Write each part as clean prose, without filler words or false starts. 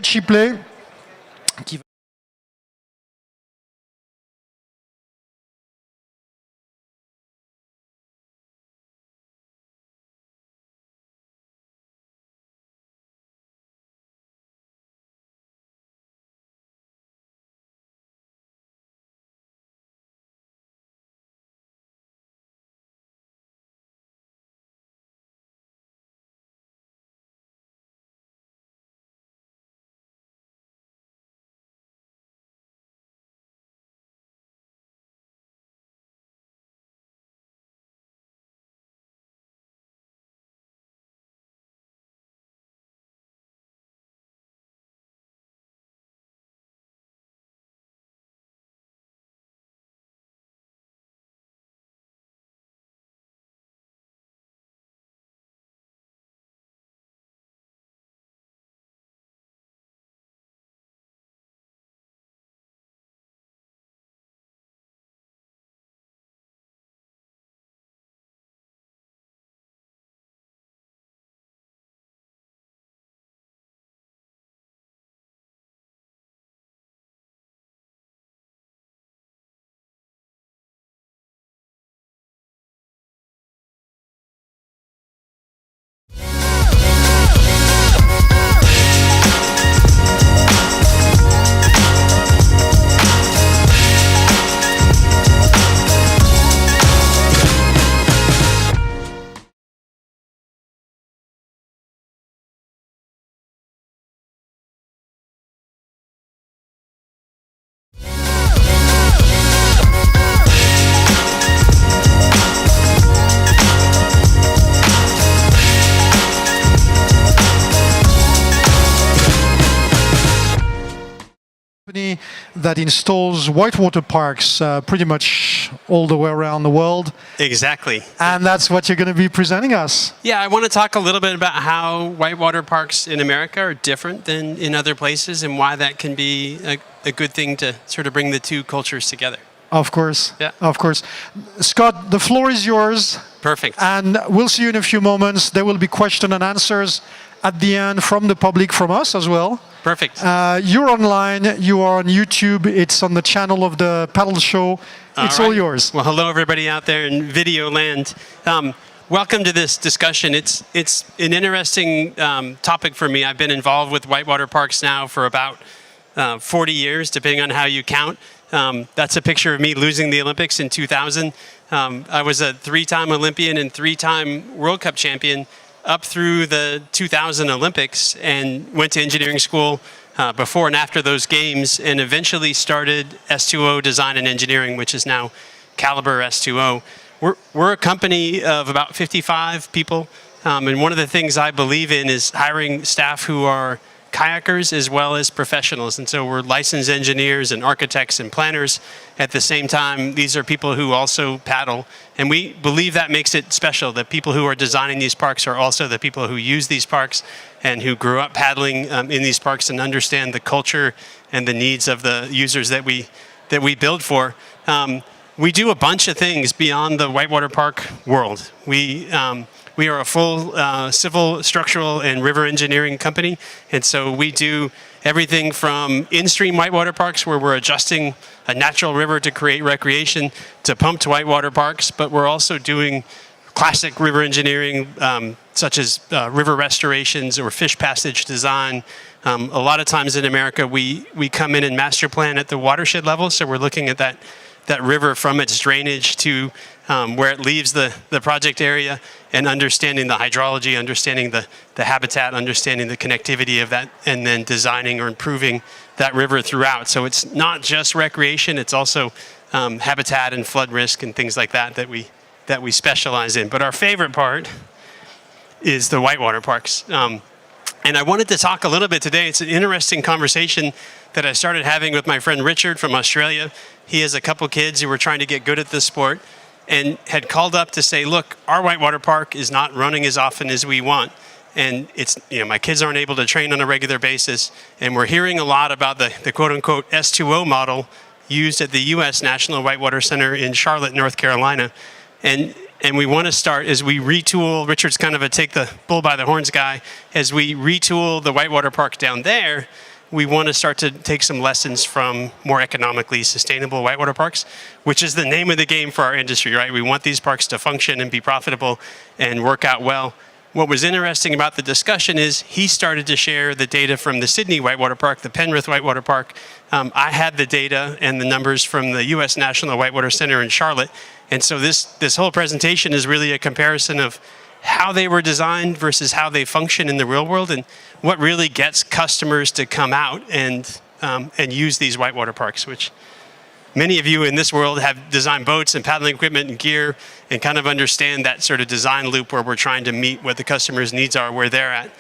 Shipley, qui that installs white waterparks pretty much all the way around the world. Exactly. And that's what you're going to be presenting us. Yeah, I want to talk a little bit about how white water parks in America are different than in other places and why that can be a good thing to sort of bring the two cultures together. Of course. Yeah. Of course. Scott, the floor is yours. Perfect. And we'll see you in a few moments. There will be question and answers at the end from the public, from us as well. Perfect. You're online, you are on YouTube, it's on the channel of the paddle show. It's all yours. Well, hello everybody out there in video land. Welcome to this discussion. It's an interesting topic for me. I've been involved with whitewater parks now for about 40 years, depending on how you count. That's a picture of me losing the Olympics in 2000. I was a 3-time Olympian and 3-time World Cup champion up through the 2000 Olympics, and went to engineering school before and after those games, and eventually started S2o Design and Engineering, which is now Calibre S2o. We're a company of about 55 people, and one of the things I believe in is hiring staff who are kayakers as well as professionals. And so we're licensed engineers and architects and planners. At the same time, these are people who also paddle. And we believe that makes it special, that people who are designing these parks are also the people who use these parks and who grew up paddling in these parks and understand the culture and the needs of the users that we build for. We do a bunch of things beyond the whitewater park world. We are a full civil, structural, and river engineering company. And so we do everything from in-stream whitewater parks, where we're adjusting a natural river to create recreation, to pumped whitewater parks. But we're also doing classic river engineering, such as river restorations or fish passage design. A lot of times in America, we come in and master plan at the watershed level. So we're looking at that river from its drainage to where it leaves the project area, and understanding the hydrology, understanding the habitat, understanding the connectivity of that, and then designing or improving that river throughout. So it's not just recreation, it's also habitat and flood risk and things like that we specialize in. But our favorite part is the whitewater parks. And I wanted to talk a little bit today. It's an interesting conversation that I started having with my friend Richard from Australia. He has a couple kids who were trying to get good at this sport, and had called up to say, look, our whitewater park is not running as often as we want. And it's, my kids aren't able to train on a regular basis. And we're hearing a lot about the quote unquote S2o model used at the US National Whitewater Center in Charlotte, North Carolina. And And we want to start as we retool. Richard's kind of a take the bull by the horns guy. As we retool the Whitewater Park down there, we want to start to take some lessons from more economically sustainable whitewater parks, which is the name of the game for our industry, right? We want these parks to function and be profitable and work out well. What was interesting about the discussion is he started to share the data from the Sydney Whitewater Park, the Penrith Whitewater Park. I had the data and the numbers from the U.S. National Whitewater Center in Charlotte. And so this whole presentation is really a comparison of how they were designed versus how they function in the real world, and what really gets customers to come out and use these whitewater parks, which many of you in this world have designed boats and paddling equipment and gear and kind of understand that sort of design loop where we're trying to meet what the customer's needs are, where they're at.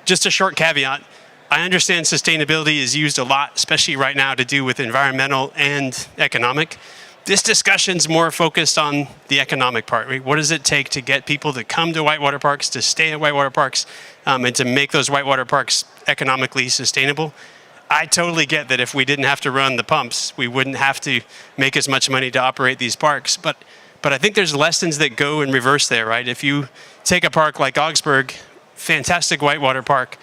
Just a short caveat, I understand sustainability is used a lot, especially right now, to do with environmental and economic. This discussion's more focused on the economic part. Right? What does it take to get people to come to whitewater parks, to stay at whitewater parks, and to make those whitewater parks economically sustainable? I totally get that if we didn't have to run the pumps, we wouldn't have to make as much money to operate these parks. But I think there's lessons that go in reverse there, right? If you take a park like Augsburg, fantastic whitewater park,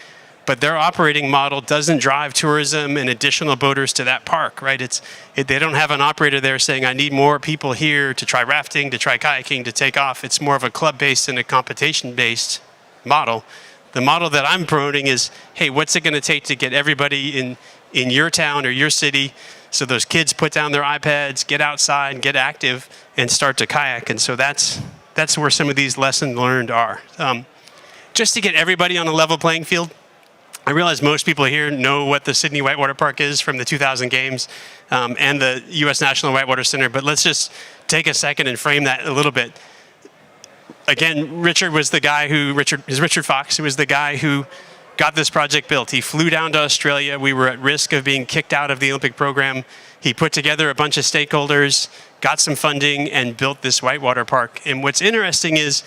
but their operating model doesn't drive tourism and additional boaters to that park, right? They don't have an operator there saying, I need more people here to try rafting, to try kayaking, to take off. It's more of a club-based and a competition-based model. The model that I'm promoting is, hey, what's it going to take to get everybody in your town or your city, so those kids put down their iPads, get outside, get active, and start to kayak. And so that's where some of these lessons learned are. Just to get everybody on a level playing field, I realize most people here know what the Sydney Whitewater Park is from the 2000 Games and the U.S. National Whitewater Center, but let's just take a second and frame that a little bit. Again, Richard Fox, who was the guy who got this project built. He flew down to Australia. We were at risk of being kicked out of the Olympic program. He put together a bunch of stakeholders, got some funding, and built this whitewater park. And what's interesting is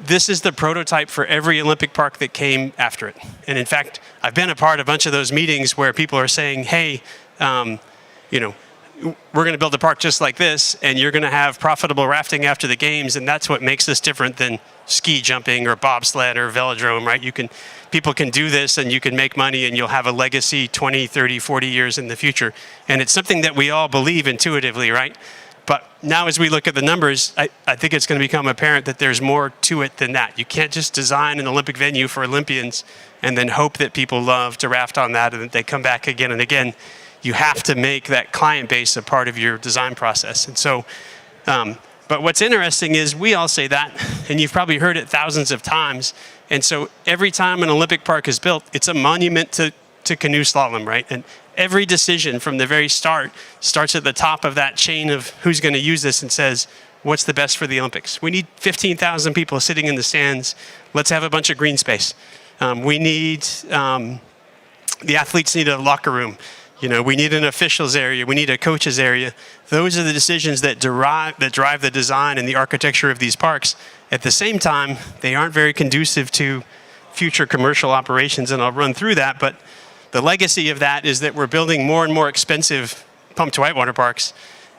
this is the prototype for every Olympic park that came after it. And in fact, I've been a part of a bunch of those meetings where people are saying, hey, we're going to build a park just like this, and you're going to have profitable rafting after the games, and that's what makes this different than ski jumping or bobsled or velodrome, right? People can do this, and you can make money, and you'll have a legacy 20, 30, 40 years in the future. And it's something that we all believe intuitively, right? But now as we look at the numbers, I think it's going to become apparent that there's more to it than that. You can't just design an Olympic venue for Olympians and then hope that people love to raft on that and that they come back again and again. You have to make that client base a part of your design process. And so, but what's interesting is we all say that, and you've probably heard it thousands of times. And so every time an Olympic park is built, it's a monument to canoe slalom, right? And every decision from the very start starts at the top of that chain of who's going to use this and says, what's the best for the Olympics? We need 15,000 people sitting in the stands. Let's have a bunch of green space. The athletes need a locker room. We need an officials area. We need a coaches area. Those are the decisions that drive the design and the architecture of these parks. At the same time, they aren't very conducive to future commercial operations, and I'll run through that. But the legacy of that is that we're building more and more expensive pumped whitewater parks,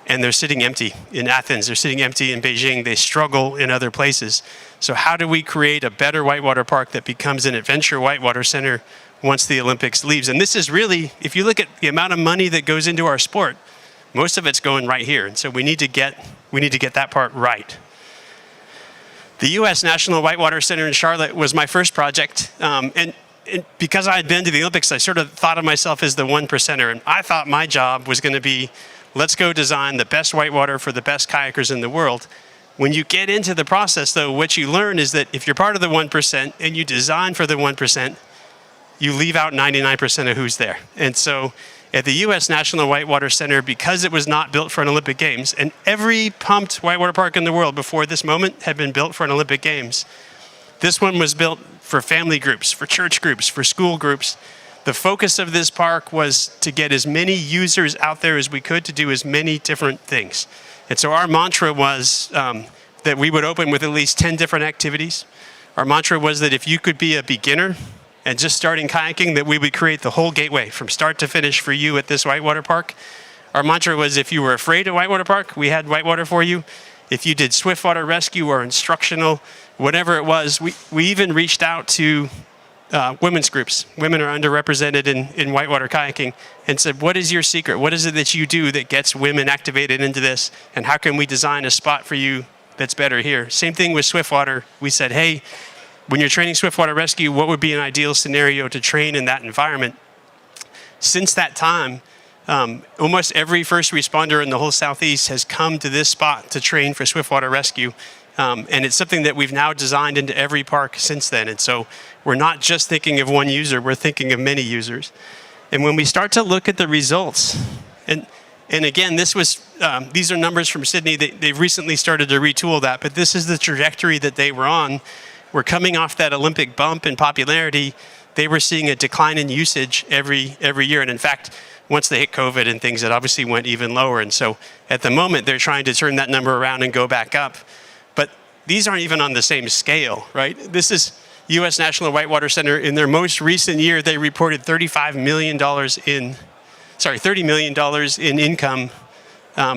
and they're sitting empty in Athens. They're sitting empty in Beijing. They struggle in other places. So how do we create a better whitewater park that becomes an adventure whitewater center once the Olympics leaves? And this is really, if you look at the amount of money that goes into our sport, most of it's going right here. And so we need to get that part right. The U.S. National Whitewater Center in Charlotte was my first project. And because I had been to the Olympics, I sort of thought of myself as the 1%er. And I thought my job was going to be, let's go design the best whitewater for the best kayakers in the world. When you get into the process, though, what you learn is that if you're part of the 1% and you design for the 1%, you leave out 99% of who's there. And so at the U.S. National Whitewater Center, because it was not built for an Olympic Games, and every pumped whitewater park in the world before this moment had been built for an Olympic Games, this one was built for family groups, for church groups, for school groups. The focus of this park was to get as many users out there as we could to do as many different things. And so our mantra was that we would open with at least 10 different activities. Our mantra was that if you could be a beginner and just starting kayaking, that we would create the whole gateway from start to finish for you at this whitewater park. Our mantra was if you were afraid of whitewater park, we had whitewater for you. if you did swiftwater rescue or instructional, whatever it was, we even reached out to women's groups. Women are underrepresented in whitewater kayaking, and said, what is your secret? What is it that you do that gets women activated into this? And how can we design a spot for you that's better here? Same thing with swiftwater. We said, hey, when you're training swiftwater rescue, what would be an ideal scenario to train in that environment? Since that time, almost every first responder in the whole Southeast has come to this spot to train for swiftwater rescue. And it's something that we've now designed into every park since then. And so we're not just thinking of one user, we're thinking of many users. And when we start to look at the results, and again, these are numbers from Sydney. They've recently started to retool that, but this is the trajectory that they were on. We're coming off that Olympic bump in popularity. They were seeing a decline in usage every year. And in fact, once they hit COVID and things, it obviously went even lower. And so at the moment, they're trying to turn that number around and go back up. But these aren't even on the same scale, right? This is U.S. National Whitewater Center. In their most recent year, they reported $30 million in income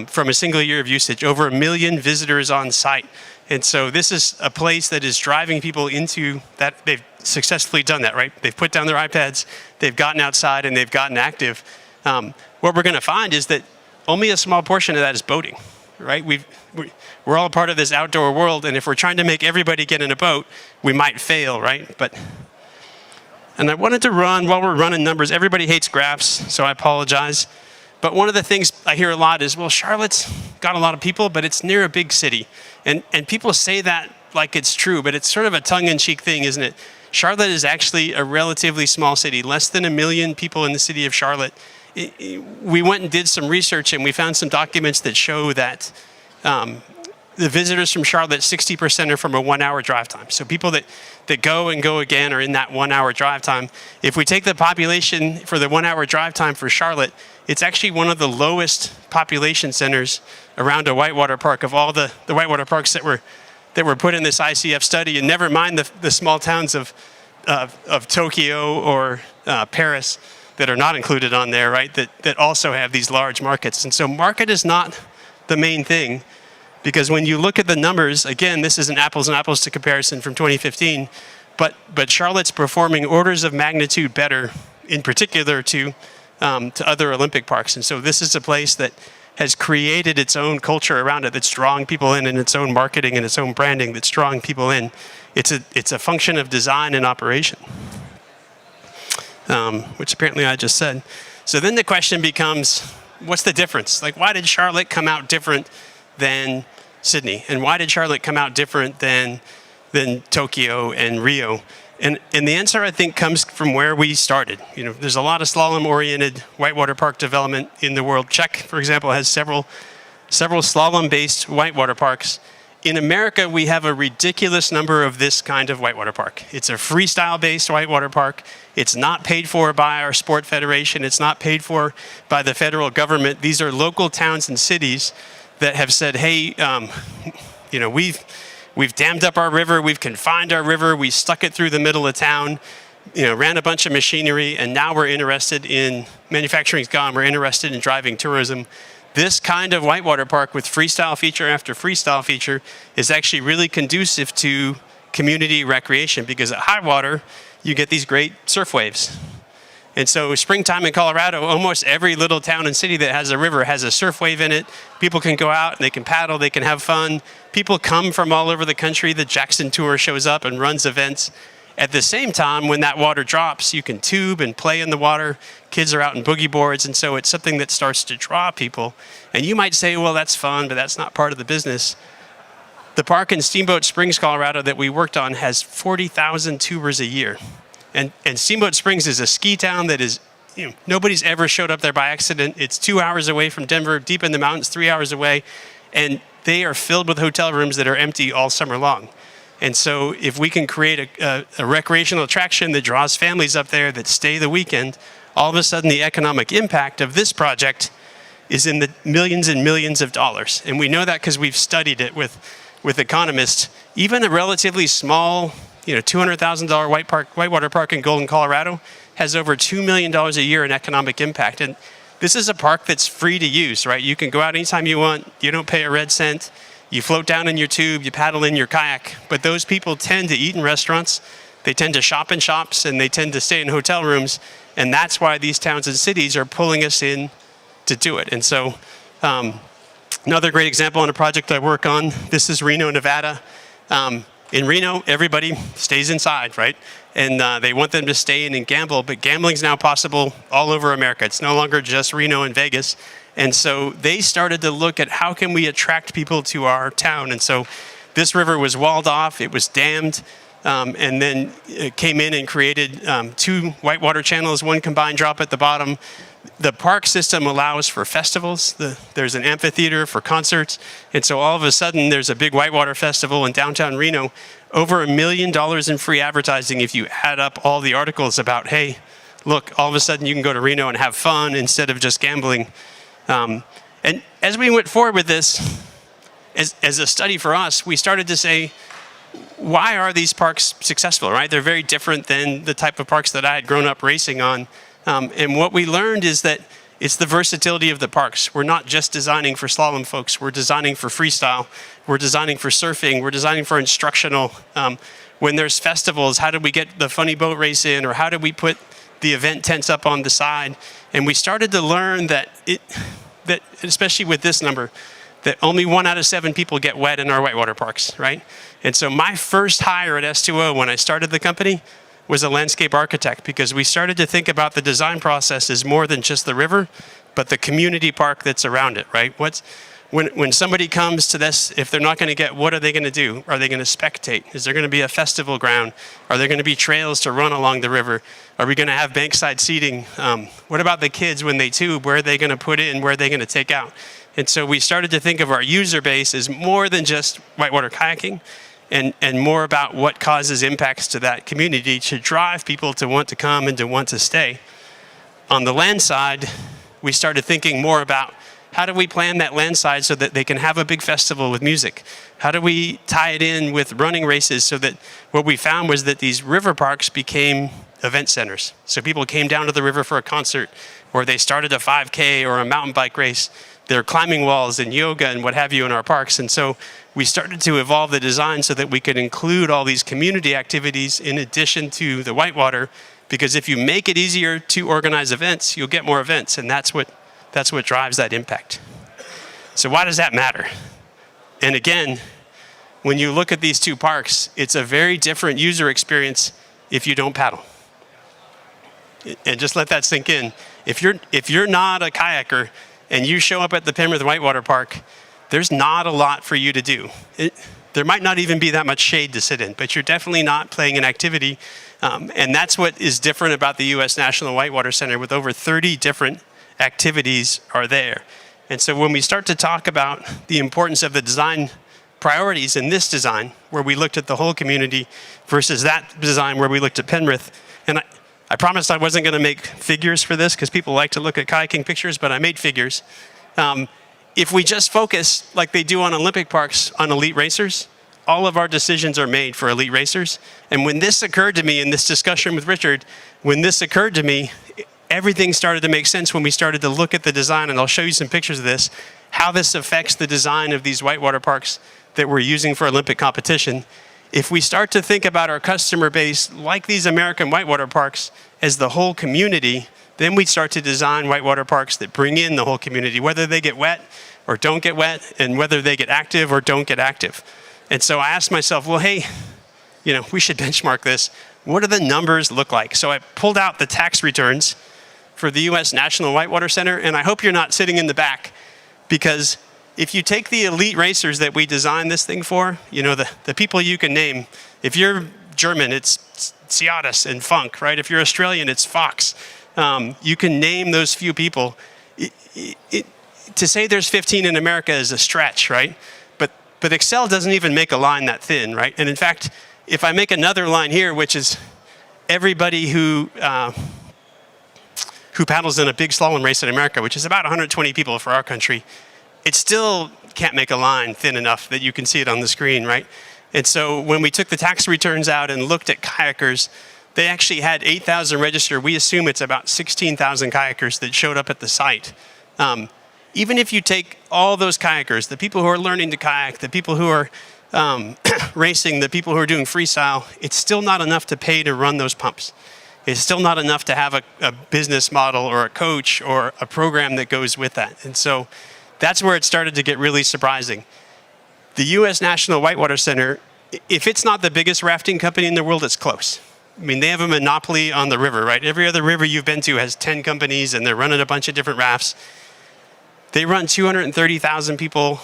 from a single year of usage, over 1 million visitors on site. And so this is a place that is driving people into that. They've successfully done that, right? They've put down their iPads, they've gotten outside, and they've gotten active. What we're going to find is that only a small portion of that is boating, right? We're all part of this outdoor world, and if we're trying to make everybody get in a boat, we might fail, right? And I wanted to run, while we're running numbers, everybody hates graphs, so I apologize. But one of the things I hear a lot is, well, Charlotte's got a lot of people, but it's near a big city. And people say that like it's true, but it's sort of a tongue-in-cheek thing, isn't it? Charlotte is actually a relatively small city, less than 1 million people in the city of Charlotte. We went and did some research, and we found some documents that show that the visitors from Charlotte, 60% are from a 1-hour drive time. So people that go and go again are in that 1-hour drive time. If we take the population for the 1-hour drive time for Charlotte, it's actually one of the lowest population centers around a whitewater park of all the whitewater parks that were put in this ICF study, and never mind the small towns of Tokyo or Paris that are not included on there, right? That also have these large markets. And so market is not the main thing, because when you look at the numbers, again, this is an apples and apples to comparison from 2015, but Charlotte's performing orders of magnitude better, in particular to other Olympic parks. And so this is a place that has created its own culture around it that's drawing people in, and its own marketing and its own branding that's drawing people in. It's a function of design and operation, which apparently I just said. So then the question becomes, what's the difference? Like, why did Charlotte come out different than Sydney? And why did Charlotte come out different than Tokyo and Rio? And the answer, I think, comes from where we started. You know, there's a lot of slalom-oriented whitewater park development in the world. Czech, for example, has several slalom-based whitewater parks. In America, we have a ridiculous number of this kind of whitewater park. It's a freestyle-based whitewater park. It's not paid for by our sport federation. It's not paid for by the federal government. These are local towns and cities that have said, hey, you know, we've dammed up our river, we've confined our river, we stuck it through the middle of town, you know, ran a bunch of machinery, and now we're interested in, manufacturing's gone, we're interested in driving tourism. This kind of whitewater park with freestyle feature after freestyle feature is actually really conducive to community recreation, because at high water, you get these great surf waves. And so springtime in Colorado, almost every little town and city that has a river has a surf wave in it. People can go out and they can paddle, they can have fun. People come from all over the country. The Jackson Tour shows up and runs events. At the same time, when that water drops, you can tube and play in the water. Kids are out in boogie boards, and so it's something that starts to draw people. And you might say, well, that's fun, but that's not part of the business. The park in Steamboat Springs, Colorado that we worked on has 40,000 tubers a year. And Steamboat Springs is a ski town that is, you know, nobody's ever showed up there by accident. It's 2 hours away from Denver, deep in the mountains, 3 hours away. And they are filled with hotel rooms that are empty all summer long. And so if we can create a recreational attraction that draws families up there that stay the weekend, all of a sudden the economic impact of this project is in the millions and millions of dollars. And we know that because we've studied it with economists. Even a relatively small, you know, $200,000 whitewater park in Golden, Colorado has over $2 million a year in economic impact. And this is a park that's free to use, right? You can go out anytime you want. You don't pay a red cent. You float down in your tube, you paddle in your kayak, but those people tend to eat in restaurants, they tend to shop in shops, and they tend to stay in hotel rooms, and that's why these towns and cities are pulling us in to do it. And so another great example on a project I work on, this is Reno, Nevada. In Reno, everybody stays inside, right? And they want them to stay in and gamble, but gambling's now possible all over America. It's no longer just Reno and Vegas. And so they started to look at how can we attract people to our town. And so this river was walled off, it was dammed, and then it came in and created 2 whitewater channels, 1 combined drop at the bottom. The park system allows for festivals. There's an amphitheater for concerts. And so all of a sudden, there's a big whitewater festival in downtown Reno. Over $1 million in free advertising if you add up all the articles about, hey, look, all of a sudden you can go to Reno and have fun instead of just gambling. And as we went forward with this, as a study for us, we started to say, why are these parks successful, right? They're very different than the type of parks that I had grown up racing on. And what we learned is that it's the versatility of the parks. We're not just designing for slalom folks. We're designing for freestyle. We're designing for surfing. We're designing for instructional. When there's festivals, how do we get the funny boat race in? Or how do we put the event tents up on the side? And we started to learn that, especially with this number, that only 1 out of 7 people get wet in our whitewater parks, right? And so my first hire at S2o when I started the company was a landscape architect, because we started to think about the design process as more than just the river, but the community park that's around it, right? When somebody comes to this, if they're not going to get, what are they going to do? Are they going to spectate? Is there going to be a festival ground? Are there going to be trails to run along the river? Are we going to have bankside seating? What about the kids when they tube? Where are they going to put in? Where are they going to take out? And so we started to think of our user base as more than just whitewater kayaking, and more about what causes impacts to that community to drive people to want to come and to want to stay. On the land side, we started thinking more about how do we plan that land side so that they can have a big festival with music? How do we tie it in with running races so that what we found was that these river parks became event centers. So people came down to the river for a concert, or they started a 5K or a mountain bike race. There are climbing walls and yoga and what have you in our parks. And so we started to evolve the design so that we could include all these community activities in addition to the whitewater, because if you make it easier to organize events, you'll get more events, and that's what drives that impact. So why does that matter? And again, when you look at these 2 parks, it's a very different user experience if you don't paddle. And just let that sink in. If you're not a kayaker and you show up at the Penrith Whitewater Park, there's not a lot for you to do. There might not even be that much shade to sit in, but you're definitely not playing an activity. And that's what is different about the U.S. National Whitewater Center, with over 30 different activities are there. And so when we start to talk about the importance of the design priorities in this design, where we looked at the whole community versus that design where we looked at Penrith, and I promised I wasn't going to make figures for this because people like to look at kayaking pictures, but I made figures. If we just focus, like they do on Olympic parks, on elite racers, all of our decisions are made for elite racers. And when this occurred to me in this discussion with Richard, everything started to make sense when we started to look at the design, and I'll show you some pictures of this, how this affects the design of these whitewater parks that we're using for Olympic competition. If we start to think about our customer base like these American whitewater parks as the whole community, then we start to design whitewater parks that bring in the whole community, whether they get wet or don't get wet, and whether they get active or don't get active. And so I asked myself, well, hey, we should benchmark this. What do the numbers look like? So I pulled out the tax returns for the U.S. National Whitewater Center, and I hope you're not sitting in the back, because if you take the elite racers that we designed this thing for, the people you can name, if you're German, it's Ciatis and Funk, right? If you're Australian, it's Fox. You can name those few people. To say there's 15 in America is a stretch, right? But Excel doesn't even make a line that thin, right? And in fact, if I make another line here, which is everybody who paddles in a big slalom race in America, which is about 120 people for our country, it still can't make a line thin enough that you can see it on the screen, right? And so when we took the tax returns out and looked at kayakers, they actually had 8,000 registered. We assume it's about 16,000 kayakers that showed up at the site. even if you take all those kayakers, the people who are learning to kayak, the people who are racing, the people who are doing freestyle, it's still not enough to pay to run those pumps. It's still not enough to have a business model or a coach or a program that goes with that. And so that's where it started to get really surprising. The U.S. National Whitewater Center, if it's not the biggest rafting company in the world, it's close. I mean, they have a monopoly on the river, right? Every other river you've been to has 10 companies, and they're running a bunch of different rafts. They run 230,000 people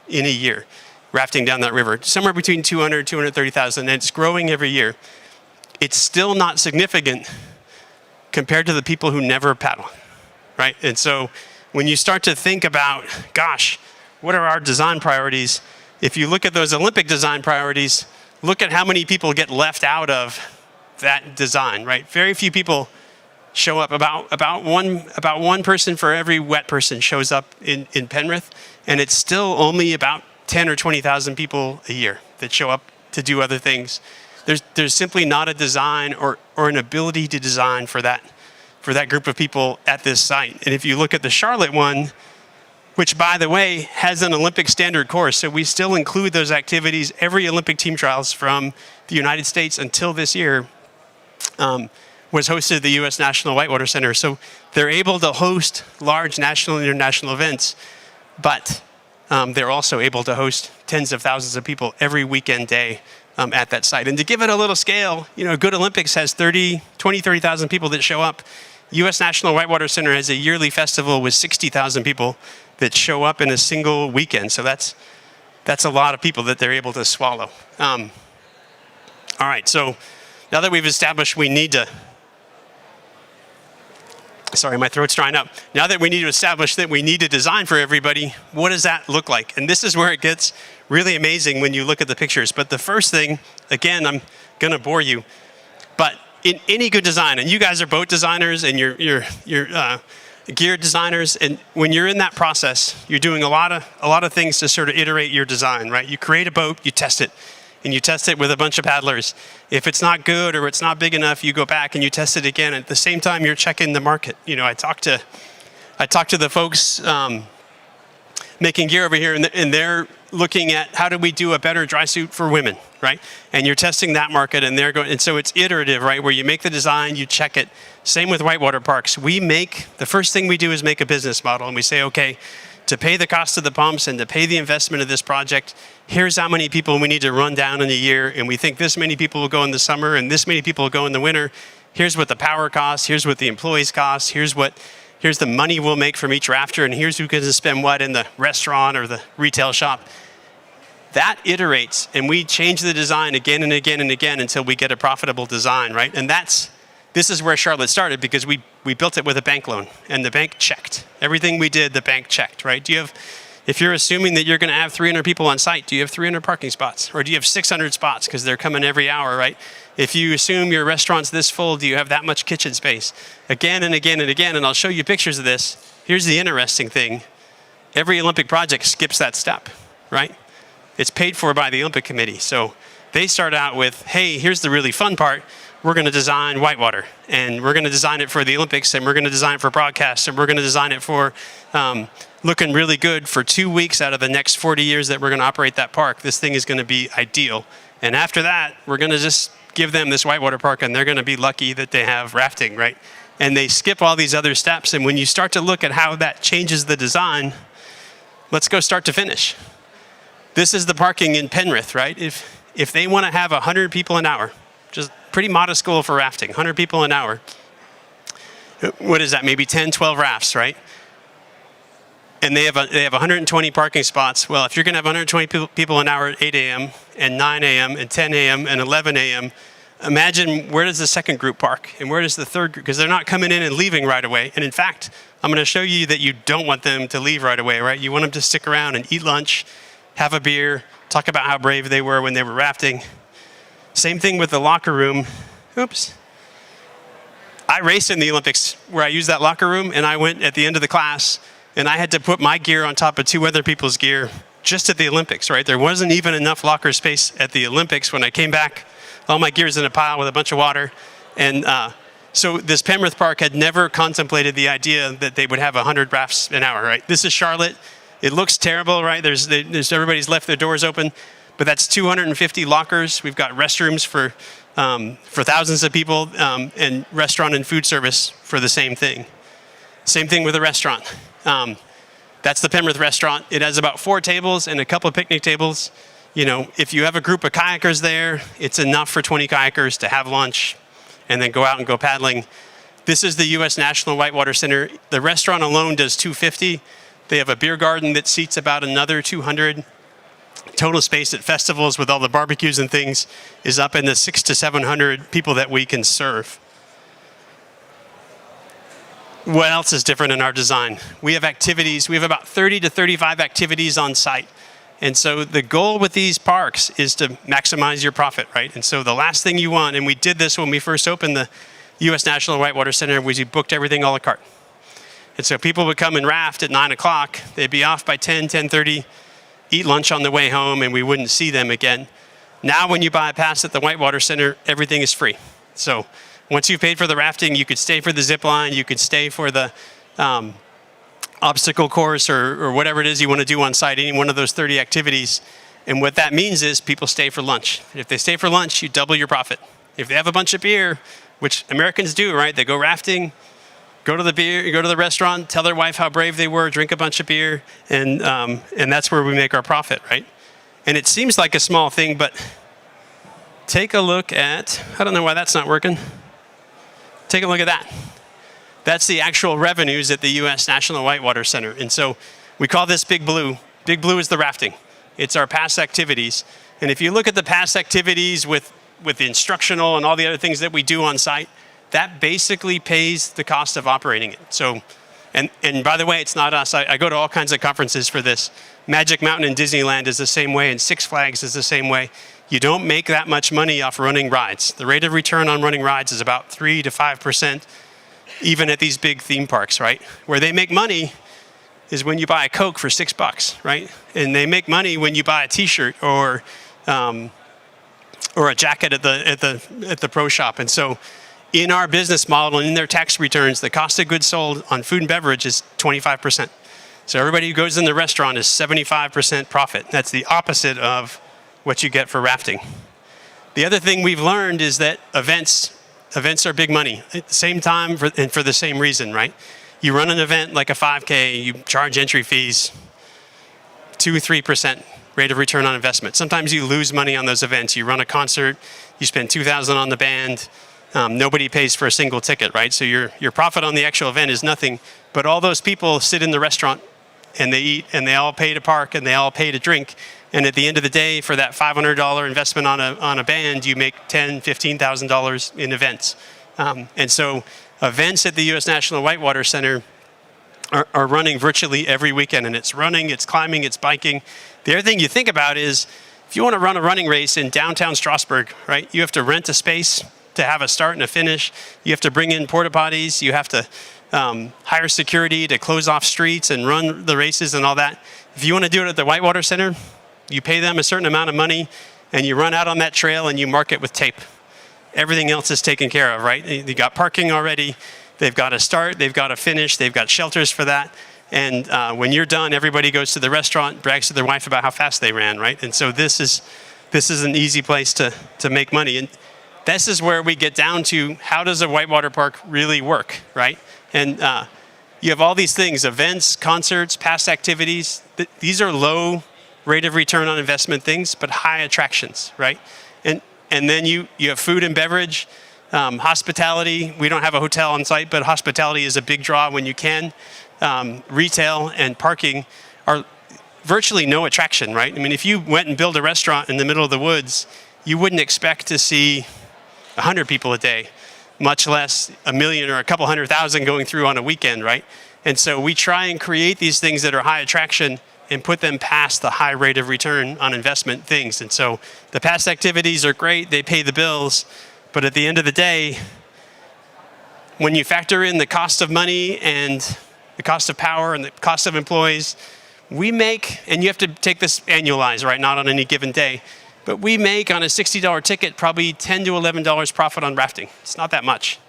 in a year rafting down that river, somewhere between 200, 230,000, and it's growing every year. It's still not significant compared to the people who never paddle, right? And so when you start to think about, gosh, what are our design priorities? If you look at those Olympic design priorities, look at how many people get left out of that design, right? Very few people show up. About one person for every wet person shows up in Penrith, and it's still only about 10 or 20,000 people a year that show up to do other things. There's simply not a design or an ability to design for that group of people at this site. And if you look at the Charlotte one, which by the way has an Olympic standard course, so we still include those activities. Every Olympic team trials from the United States until this year was hosted at the U.S. National Whitewater Center. So they're able to host large national and international events, but they're also able to host tens of thousands of people every weekend day at that site. And to give it a little scale, Good Olympics has 30,000 people that show up. U.S. National Whitewater Center has a yearly festival with 60,000 people that show up in a single weekend. So that's a lot of people that they're able to swallow. All right, so now that we've established we need to, sorry, my throat's drying up. Now that we need to establish that we need to design for everybody, what does that look like? And this is where it gets really amazing when you look at the pictures. But the first thing, again, I'm gonna bore you, but in any good design, and you guys are boat designers and you're gear designers, and when you're in that process, you're doing a lot of things to sort of iterate your design, right? You create a boat, you test it, and you test it with a bunch of paddlers. If it's not good or it's not big enough, you go back and you test it again. At the same time, you're checking the market. I talked to the folks making gear over here, and they're looking at how do we do a better dry suit for women, right? And you're testing that market, and they're going, and so it's iterative, right? Where you make the design, you check it. Same with White Waterparks. The first thing we do is make a business model, and we say, okay, to pay the cost of the pumps and to pay the investment of this project, here's how many people we need to run down in a year, and we think this many people will go in the summer and this many people will go in the winter. Here's what the power costs, here's what the employees cost, here's the money we'll make from each rafter, and here's who's going to spend what in the restaurant or the retail shop. That iterates, and we change the design again and again and again until we get a profitable design, right? And this is where Charlotte started, because we built it with a bank loan, and the bank checked. Everything we did, the bank checked, right? If you're assuming that you're going to have 300 people on site, do you have 300 parking spots? Or do you have 600 spots because they're coming every hour, right? If you assume your restaurant's this full, do you have that much kitchen space? Again and again and again, and I'll show you pictures of this. Here's the interesting thing. Every Olympic project skips that step, right? It's paid for by the Olympic Committee. So they start out with, hey, here's the really fun part. We're going to design Whitewater, and we're going to design it for the Olympics, and we're going to design it for broadcasts, and we're going to design it for looking really good for 2 weeks out of the next 40 years that we're going to operate that park. This thing is going to be ideal. And after that, we're going to just give them this whitewater park, and they're going to be lucky that they have rafting, right? And they skip all these other steps. And when you start to look at how that changes the design, let's go start to finish. This is the parking in Penrith, right? If they want to have 100 people an hour, just pretty modest goal for rafting, 100 people an hour. What is that? Maybe 10, 12 rafts, right? And they have 120 parking spots. Well, if you're going to have 120 people an hour at 8 a.m. and 9 a.m. and 10 a.m. and 11 a.m., imagine where does the second group park and where does the third group, because they're not coming in and leaving right away. And in fact, I'm going to show you that you don't want them to leave right away, right? You want them to stick around and eat lunch, have a beer, talk about how brave they were when they were rafting. Same thing with the locker room. Oops. I raced in the Olympics where I used that locker room, and I went at the end of the class, and I had to put my gear on top of 2 other people's gear just at the Olympics, right? There wasn't even enough locker space at the Olympics. When I came back, all my gear's in a pile with a bunch of water, and So this Penrith Park had never contemplated the idea that they would have 100 rafts an hour, right? This is Charlotte. It looks terrible, right? There's everybody's left their doors open, but that's 250 lockers. We've got restrooms for thousands of people, and restaurant and food service for the same thing. Same thing with a restaurant. That's the Penrith restaurant. It has about 4 tables and a couple of picnic tables. You know, if you have a group of kayakers there, it's enough for 20 kayakers to have lunch and then go out and go paddling. This is the U.S. National Whitewater Center. The restaurant alone does 250. They have a beer garden that seats about another 200. Total space at festivals with all the barbecues and things is up in the 600 to 700 people that we can serve. What else is different in our design? We have activities. We have about 30 to 35 activities on site. And so the goal with these parks is to maximize your profit, right? And so the last thing you want, and we did this when we first opened the U.S. National Whitewater Center, was we booked everything a la carte. And so people would come and raft at 9 o'clock. They'd be off by 10, 10:30, eat lunch on the way home, and we wouldn't see them again. Now when you buy a pass at the Whitewater Center, everything is free. So once you've paid for the rafting, you could stay for the zip line, you could stay for the obstacle course or whatever it is you want to do on site, any one of those 30 activities. And what that means is people stay for lunch. And if they stay for lunch, you double your profit. If they have a bunch of beer, which Americans do, right? They go rafting, go to the restaurant, tell their wife how brave they were, drink a bunch of beer, and that's where we make our profit, right? And it seems like a small thing, but take a look at, I don't know why that's not working. Take a look at that. That's the actual revenues at the U.S. National Whitewater Center. And so we call this Big Blue. Big Blue is the rafting. It's our past activities. And if you look at the past activities with the instructional and all the other things that we do on site, that basically pays the cost of operating it. So, and by the way, it's not us. I go to all kinds of conferences for this. Magic Mountain in Disneyland is the same way, and Six Flags is the same way. You don't make that much money off running rides. The rate of return on running rides is about 3 to 5%. Even at these big theme parks, right? Where they make money is when you buy a Coke for $6, right? And they make money when you buy a T-shirt or a jacket at the pro shop. And so, in our business model and in their tax returns, the cost of goods sold on food and beverage is 25%. So everybody who goes in the restaurant is 75% profit. That's the opposite of what you get for rafting. The other thing we've learned is that events are big money at the same time and for the same reason, right? You run an event like a 5K, you charge entry fees, 2-3% rate of return on investment. Sometimes you lose money on those events. You run a concert, you spend $2,000 on the band, nobody pays for a single ticket, right? So your profit on the actual event is nothing, but all those people sit in the restaurant and they eat and they all pay to park and they all pay to drink. And at the end of the day, for that $500 investment on a band, you make $10,000, $15,000 in events. And so events at the U.S. National Whitewater Center are running virtually every weekend. And it's running, it's climbing, it's biking. The other thing you think about is, if you want to run a running race in downtown Strasbourg, right, you have to rent a space to have a start and a finish. You have to bring in porta potties. You have to hire security to close off streets and run the races and all that. If you want to do it at the Whitewater Center, you pay them a certain amount of money and you run out on that trail and you mark it with tape. Everything else is taken care of, right? You got parking already. They've got a start, they've got a finish, they've got shelters for that. And when you're done, everybody goes to the restaurant, brags to their wife about how fast they ran, right? And so this is an easy place to make money. And this is where we get down to, how does a whitewater park really work, right? And you have all these things, events, concerts, past activities. These are low rate of return on investment things, but high attractions, right? And then you have food and beverage, hospitality. We don't have a hotel on site, but hospitality is a big draw when you can. Retail and parking are virtually no attraction, right? I mean, if you went and built a restaurant in the middle of the woods, you wouldn't expect to see 100 people a day, much less 1 million or a couple 100,000 going through on a weekend, right? And so we try and create these things that are high attraction and put them past the high rate of return on investment things. And so the past activities are great, they pay the bills, but at the end of the day, when you factor in the cost of money and the cost of power and the cost of employees, we make, and you have to take this annualized, right, not on any given day, but we make on a $60 ticket probably $10 to $11 profit on rafting. It's not that much.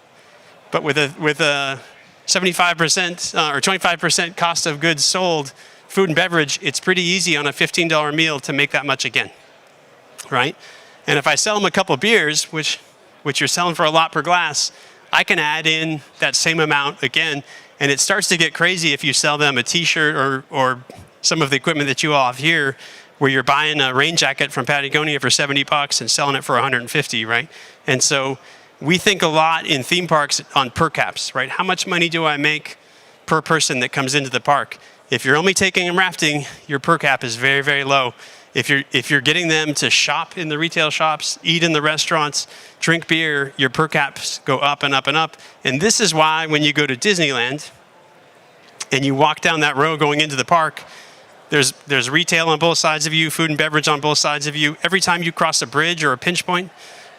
but with a 75% or 25% cost of goods sold, food and beverage, it's pretty easy on a $15 meal to make that much again, right? And if I sell them a couple beers, which you're selling for a lot per glass, I can add in that same amount again, and it starts to get crazy if you sell them a t-shirt or some of the equipment that you all have here, where you're buying a rain jacket from Patagonia for $70 and selling it for 150, right? And so we think a lot in theme parks on per caps, right? How much money do I make per person that comes into the park? If you're only taking them rafting, your per cap is very, very low. If you're getting them to shop in the retail shops, eat in the restaurants, drink beer, your per caps go up and up and up. And this is why when you go to Disneyland and you walk down that road going into the park, there's retail on both sides of you, food and beverage on both sides of you. Every time you cross a bridge or a pinch point,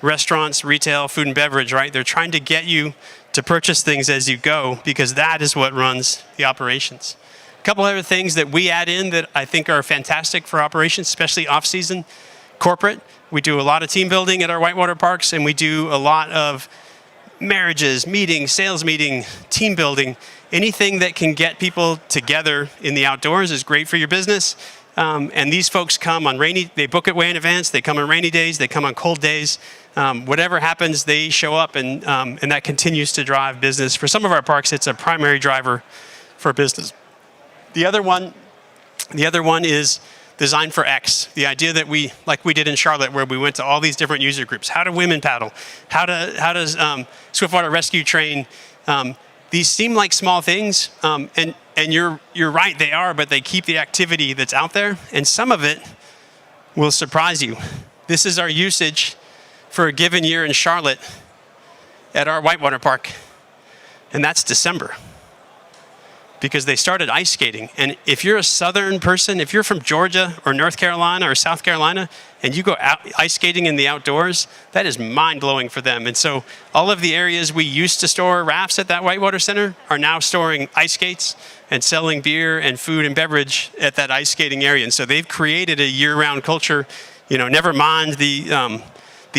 restaurants, retail, food and beverage, right? They're trying to get you to purchase things as you go, because that is what runs the operations. A couple other things that we add in that I think are fantastic for operations, especially off-season, corporate. We do a lot of team building at our Whitewater parks, and we do a lot of marriages, meetings, sales meeting, team building. Anything that can get people together in the outdoors is great for your business. And these folks come on they book it way in advance. They come on rainy days. They come on cold days. Whatever happens, they show up, and that continues to drive business. For some of our parks, it's a primary driver for business. The other one is Design for X. The idea that like we did in Charlotte, where we went to all these different user groups. How do women paddle? How does Swiftwater Rescue train? These seem like small things, and you're right, they are, but they keep the activity that's out there, and some of it will surprise you. This is our usage for a given year in Charlotte at our Whitewater Park, and that's December, because they started ice skating. And if you're a southern person, if you're from Georgia or North Carolina or South Carolina, and you go out ice skating in the outdoors, that is mind-blowing for them. And so all of the areas we used to store rafts at that Whitewater Center are now storing ice skates and selling beer and food and beverage at that ice skating area. And so they've created a year-round culture, never mind the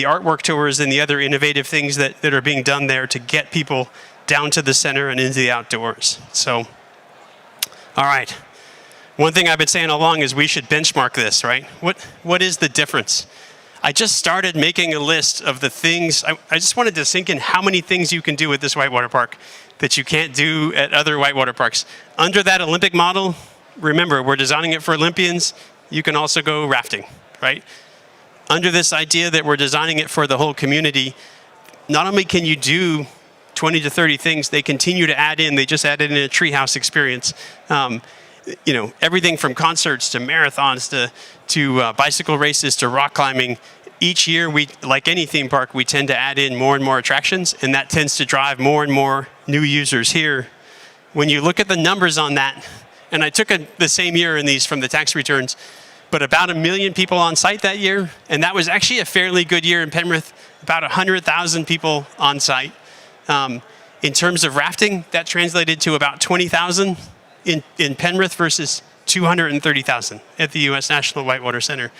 artwork tours and the other innovative things that are being done there to get people down to the center and into the outdoors. So, all right. One thing I've been saying all along is we should benchmark this, right? What is the difference? I just started making a list of the things. I just wanted to sink in how many things you can do at this Whitewater Park that you can't do at other Whitewater Parks. Under that Olympic model, remember, we're designing it for Olympians. You can also go rafting, right? Under this idea that we're designing it for the whole community, not only can you do 20 to 30 things, they continue to add in. They just added in a treehouse experience. Everything from concerts to marathons to bicycle races to rock climbing. Each year, like any theme park, we tend to add in more and more attractions, and that tends to drive more and more new users here. When you look at the numbers on that, and I took the same year in these from the tax returns, but about 1 million people on site that year, and that was actually a fairly good year in Penrith, about 100,000 people on site. In terms of rafting, that translated to about 20,000 in Penrith versus 230,000 at the U.S. National Whitewater Center.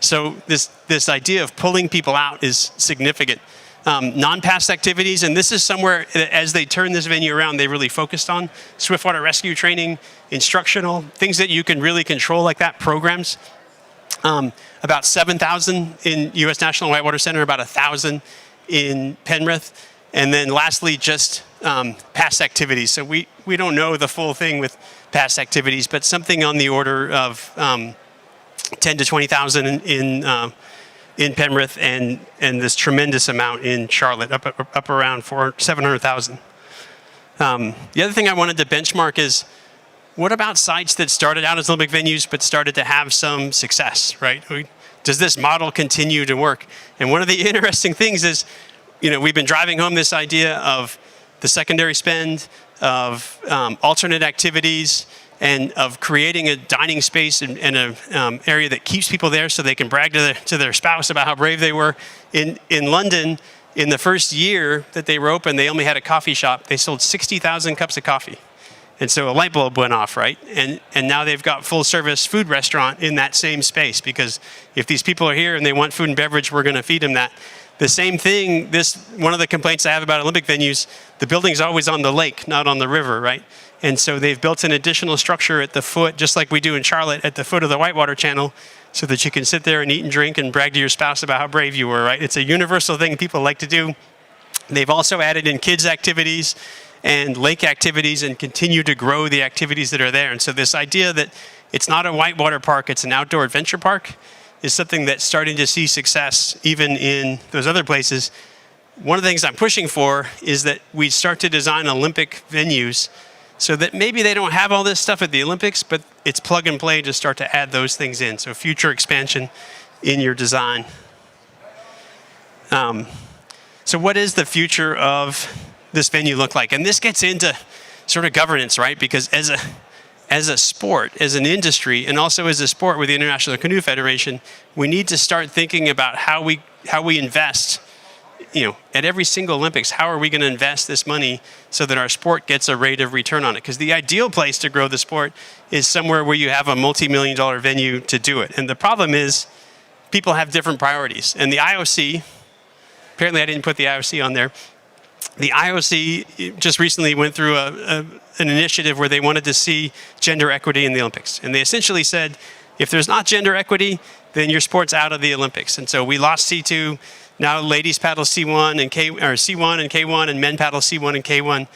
So this idea of pulling people out is significant. Non-pass activities, and this is somewhere, as they turn this venue around, they really focused on Swiftwater rescue training, instructional, things that you can really control like that, programs. About 7,000 in U.S. National Whitewater Center, about 1,000 in Penrith. And then lastly, just past activities. So we don't know the full thing with past activities, but something on the order of 10 to 20,000 in Penrith, and this tremendous amount in Charlotte, up around 700,000. The other thing I wanted to benchmark is, what about sites that started out as Olympic venues but started to have some success, right? Does this model continue to work? And one of the interesting things is, we've been driving home this idea of the secondary spend, of alternate activities, and of creating a dining space and an area that keeps people there so they can brag to their spouse about how brave they were. In London, in the first year that they were open, they only had a coffee shop. They sold 60,000 cups of coffee. And so a light bulb went off, right? And now they've got full service food restaurant in that same space, because if these people are here and they want food and beverage, we're going to feed them that. The same thing, one of the complaints I have about Olympic venues, the building's always on the lake, not on the river, right? And so they've built an additional structure at the foot, just like we do in Charlotte, at the foot of the Whitewater Channel, so that you can sit there and eat and drink and brag to your spouse about how brave you were, right? It's a universal thing people like to do. They've also added in kids' activities and lake activities and continue to grow the activities that are there. And so this idea that it's not a whitewater park, it's an outdoor adventure park, is something that's starting to see success even in those other places. One of the things I'm pushing for is that we start to design Olympic venues so that maybe they don't have all this stuff at the Olympics, but it's plug and play to start to add those things in. So future expansion in your design. So what is the future of this venue look like? And this gets into sort of governance, right? Because as a sport, as an industry, and also as a sport with the International Canoe Federation, we need to start thinking about how we invest. At every single Olympics, how are we going to invest this money so that our sport gets a rate of return on it? Because the ideal place to grow the sport is somewhere where you have a multi-million-dollar venue to do it. And the problem is people have different priorities. And the IOC, apparently I didn't put the IOC on there, the IOC just recently went through an initiative where they wanted to see gender equity in the Olympics. And they essentially said, if there's not gender equity, then your sport's out of the Olympics. And so we lost C2. Now ladies paddle C1 and C1 and K1, and men paddle C1 and K1.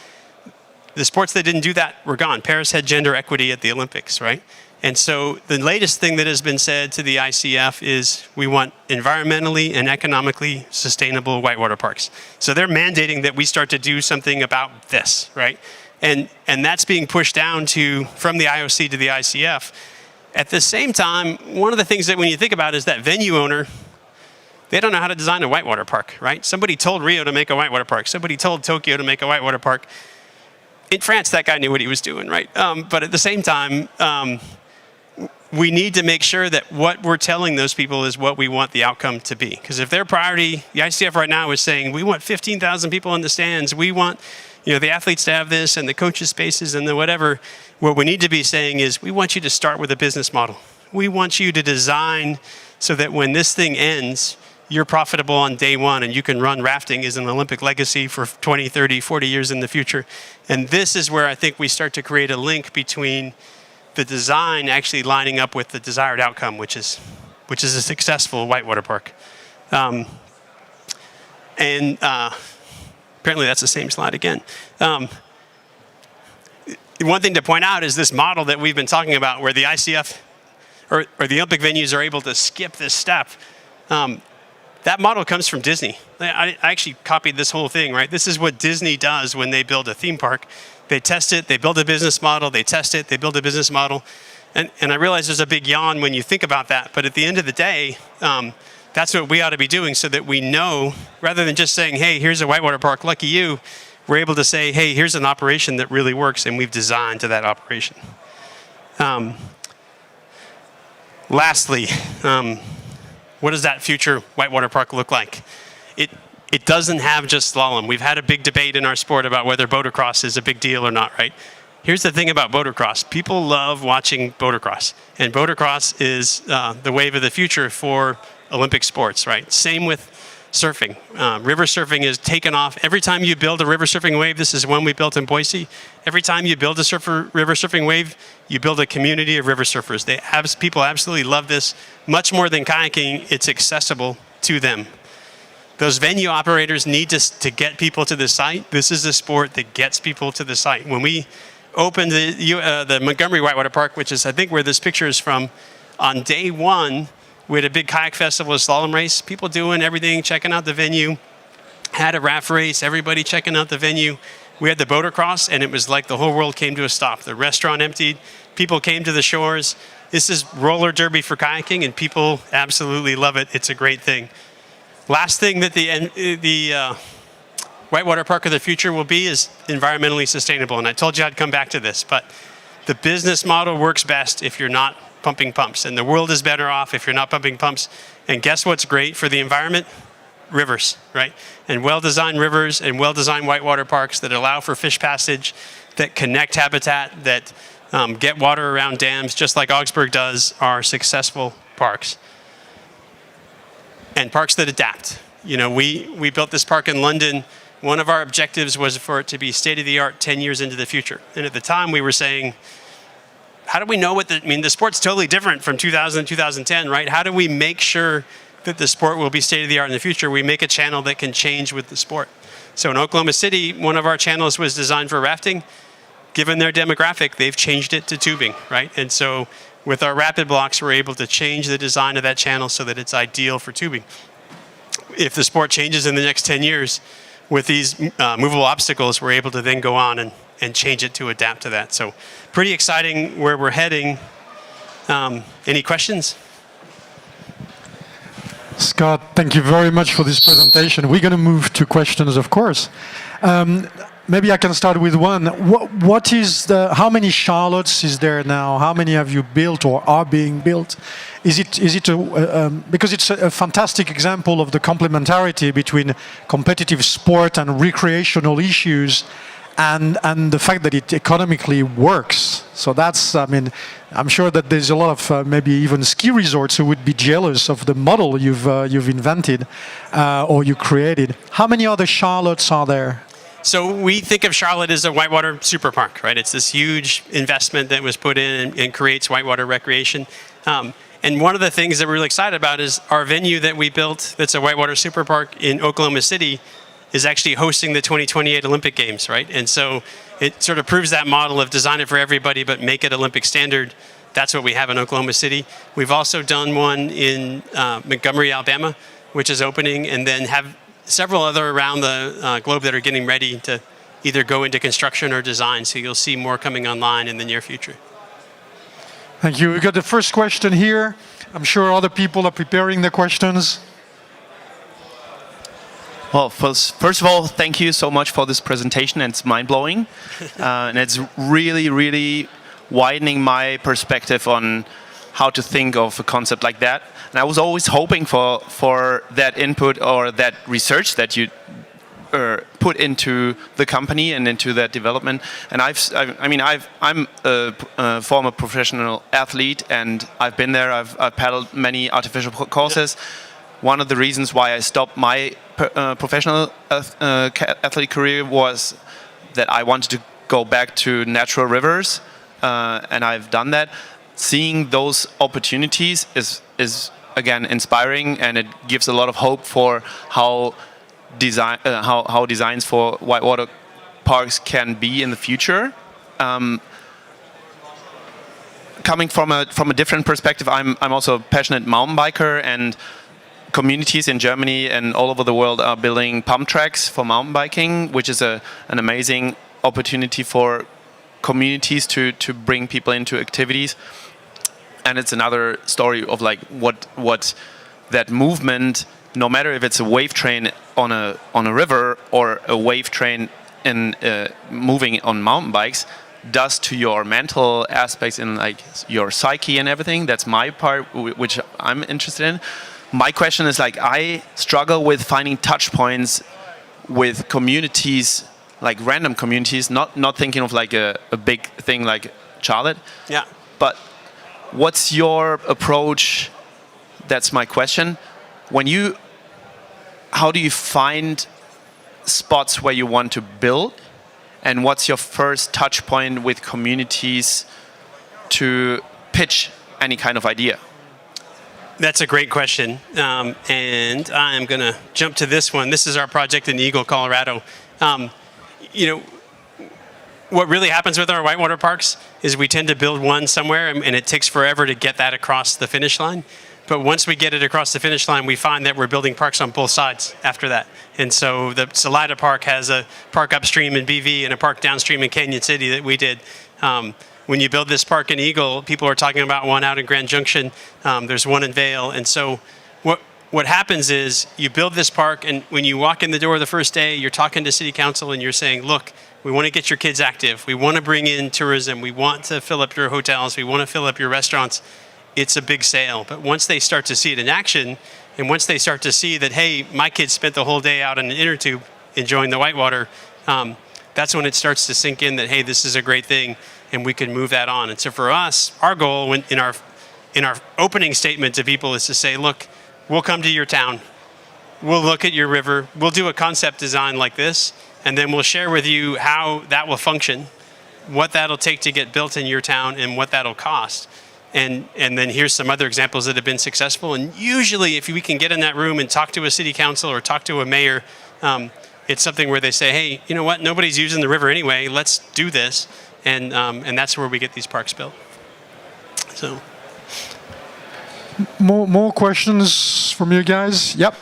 The sports that didn't do that were gone. Paris had gender equity at the Olympics, right? And so the latest thing that has been said to the ICF is we want environmentally and economically sustainable whitewater parks. So they're mandating that we start to do something about this, right? And that's being pushed down from the IOC to the ICF. At the same time, one of the things that when you think about is that venue owner, they don't know how to design a whitewater park, right? Somebody told Rio to make a whitewater park. Somebody told Tokyo to make a whitewater park. In France, that guy knew what he was doing, right? But at the same time, we need to make sure that what we're telling those people is what we want the outcome to be. Because if their priority, the ICF right now is saying, we want 15,000 people in the stands, we want the athletes to have this and the coaches' spaces and the whatever, what we need to be saying is, we want you to start with a business model. We want you to design so that when this thing ends, you're profitable on day one and you can run rafting as an Olympic legacy for 20, 30, 40 years in the future. And this is where I think we start to create a link between the design actually lining up with the desired outcome, which is a successful whitewater park. Apparently that's the same slide again. One thing to point out is this model that we've been talking about where the ICF or the Olympic venues are able to skip this step. That model comes from Disney. I actually copied this whole thing, right? This is what Disney does when they build a theme park. They test it, they build a business model, they test it, they build a business model. And I realize there's a big yawn when you think about that, but at the end of the day, that's what we ought to be doing so that we know, rather than just saying, hey, here's a whitewater park, lucky you, we're able to say, hey, here's an operation that really works and we've designed to that operation. Lastly, what does that future whitewater park look like? It doesn't have just slalom. We've had a big debate in our sport about whether motocross is a big deal or not, right? Here's the thing about motocross. People love watching motocross. And motocross is the wave of the future for Olympic sports, right? Same with surfing. River surfing is taken off. Every time you build a river surfing wave, this is one we built in Boise. Every time you build a river surfing wave, you build a community of river surfers. People absolutely love this. Much more than kayaking, it's accessible to them. Those venue operators need to get people to the site. This is a sport that gets people to the site. When we opened the Montgomery Whitewater Park, which is I think where this picture is from, on day one, we had a big kayak festival, a slalom race, people doing everything, checking out the venue, had a raft race, everybody checking out the venue. We had the boatocross, and it was like the whole world came to a stop. The restaurant emptied, people came to the shores. This is roller derby for kayaking, and people absolutely love it. It's a great thing. Last thing that the Whitewater Park of the future will be is environmentally sustainable. And I told you I'd come back to this, but the business model works best if you're not pumping pumps. And the world is better off if you're not pumping pumps. And guess what's great for the environment? Rivers, right? And well-designed rivers and well-designed whitewater parks that allow for fish passage, that connect habitat, that get water around dams, just like Augsburg does, are successful parks. And parks that adapt. we built this park in London. One of our objectives was for it to be state-of-the-art 10 years into the future. And at the time we were saying, how do we know the sport's totally different from 2000 to 2010, right? How do we make sure that the sport will be state-of-the-art in the future? We make a channel that can change with the sport. So in Oklahoma City, one of our channels was designed for rafting. Given their demographic, they've changed it to tubing, right? And so with our rapid blocks, we're able to change the design of that channel so that it's ideal for tubing. If the sport changes in the next 10 years, with these movable obstacles, we're able to then go on and change it to adapt to that. So pretty exciting where we're heading. Any questions? Scott, thank you very much for this presentation. We're going to move to questions, of course. Maybe I can start with one. How many Charlottes is there now? How many have you built or are being built? Because it's a fantastic example of the complementarity between competitive sport and recreational issues, and the fact that it economically works. So that's, I'm sure that there's a lot of maybe even ski resorts who would be jealous of the model you've invented or you created. How many other Charlottes are there? So we think of Charlotte as a whitewater super park, right? It's this huge investment that was put in and creates whitewater recreation. And one of the things that we're really excited about is our venue that we built that's a whitewater super park in Oklahoma City is actually hosting the 2028 Olympic Games, right? And so it sort of proves that model of design it for everybody but make it Olympic standard. That's what we have in Oklahoma City. We've also done one in Montgomery, Alabama, which is opening, and then have several other around the globe that are getting ready to either go into construction or design. So you'll see more coming online in the near future. Thank you. We got the first question here. I'm sure other people are preparing the questions. Well, first of all, thank you so much for this presentation. It's mind-blowing. And it's really, really widening my perspective on how to think of a concept like that. And I was always hoping for that input or that research that you put into the company and into that development. And I'm a former professional athlete, and I've been there. I've paddled many artificial courses. One of the reasons why I stopped my professional athlete career was that I wanted to go back to natural rivers, and I've done that. Seeing those opportunities is again inspiring, and it gives a lot of hope for how designs for whitewater parks can be in the future. Coming from a different perspective, I'm also a passionate mountain biker, and communities in Germany and all over the world are building pump tracks for mountain biking, which is an amazing opportunity for communities to bring people into activities. And it's another story of like what that movement, no matter if it's a wave train on a river or a wave train in moving on mountain bikes, does to your mental aspects in like your psyche and everything. That's my part, which I'm interested in. My question is like, I struggle with finding touch points with communities, like random communities, not thinking of like a big thing like Charlotte. Yeah. But what's your approach? That's my question. How do you find spots where you want to build? And what's your first touch point with communities to pitch any kind of idea? That's a great question. And I'm going to jump to this one. This is our project in Eagle, Colorado. What really happens with our whitewater parks is we tend to build one somewhere, and it takes forever to get that across the finish line. But once we get it across the finish line, we find that we're building parks on both sides after that. And so the Salida Park has a park upstream in BV and a park downstream in Canyon City that we did. When you build this park in Eagle, people are talking about one out in Grand Junction. There's one in Vail. And so what happens is you build this park, and when you walk in the door the first day, you're talking to city council and you're saying, look, we want to get your kids active. We want to bring in tourism. We want to fill up your hotels. We want to fill up your restaurants. It's a big sale. But once they start to see it in action, and once they start to see that, hey, my kids spent the whole day out in an inner tube enjoying the whitewater, that's when it starts to sink in that, hey, this is a great thing, and we can move that on. And so for us, our goal in our opening statement to people is to say, look, we'll come to your town. we'll look at your river, we'll do a concept design like this, and then we'll share with you how that will function, what that'll take to get built in your town, and what that'll cost. And then here's some other examples that have been successful. And usually, if we can get in that room and talk to a city council or talk to a mayor, it's something where they say, hey, you know what, nobody's using the river anyway, let's do this. And that's where we get these parks built. So, more questions from you guys? Yep.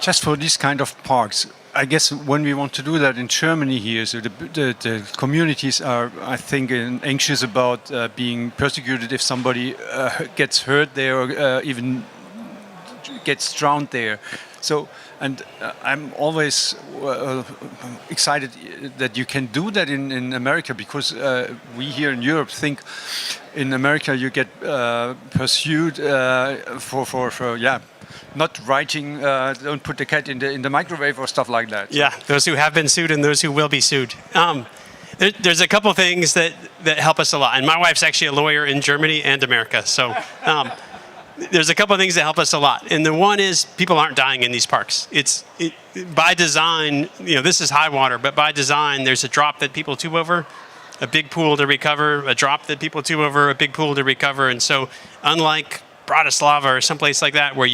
Just for these kind of parks, I guess when we want to do that in Germany here, so the communities are, I think, anxious about being persecuted if somebody gets hurt there or even gets drowned there. So, and I'm always excited that you can do that in America, because we here in Europe think in America you get pursued for not writing, don't put the cat in the microwave or stuff like that. Yeah, those who have been sued and those who will be sued. There's a couple things that help us a lot. And my wife's actually a lawyer in Germany and America. So there's a couple of things that help us a lot. And the one is people aren't dying in these parks. By design, this is high water, but by design, there's a drop that people tube over, a big pool to recover, a drop that people tube over, a big pool to recover. And so unlike Bratislava or someplace like that where